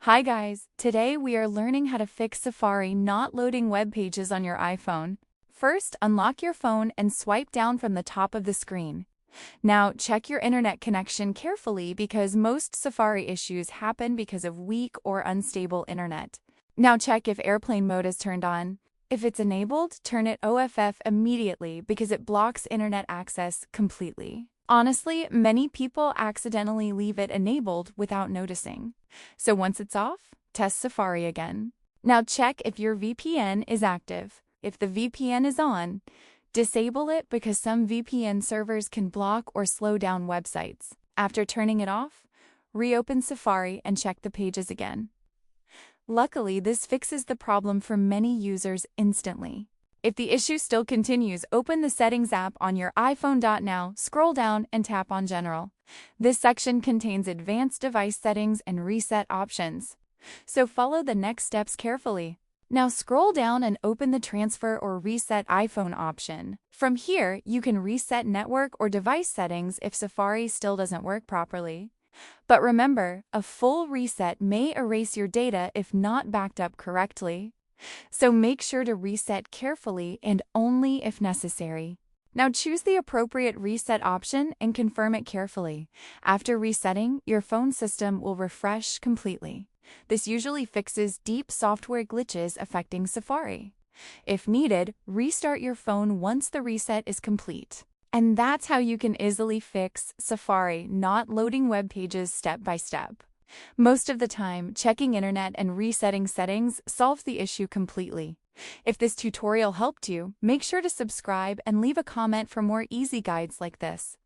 Hi guys, today we are learning how to fix Safari not loading web pages on your iPhone. First, unlock your phone and swipe down from the top of the screen. Now, check your internet connection carefully because most Safari issues happen because of weak or unstable internet. Now check if airplane mode is turned on. If it's enabled, turn it OFF immediately because it blocks internet access completely. Honestly, many people accidentally leave it enabled without noticing. So once it's off, test Safari again. Now check if your VPN is active. If the VPN is on, disable it because some VPN servers can block or slow down websites. After turning it off, reopen Safari and check the pages again. Luckily, this fixes the problem for many users instantly. If the issue still continues, open the Settings app on your iPhone. Now, scroll down and tap on General. This section contains advanced device settings and reset options. So follow the next steps carefully. Now scroll down and open the Transfer or Reset iPhone option. From here, you can reset network or device settings if Safari still doesn't work properly. But remember, a full reset may erase your data if not backed up correctly. So make sure to reset carefully and only if necessary. Now choose the appropriate reset option and confirm it carefully. After resetting, your phone system will refresh completely. This usually fixes deep software glitches affecting Safari. If needed, restart your phone once the reset is complete. And that's how you can easily fix Safari not loading web pages step by step. Most of the time, checking internet and resetting settings solves the issue completely. If this tutorial helped you, make sure to subscribe and leave a comment for more easy guides like this.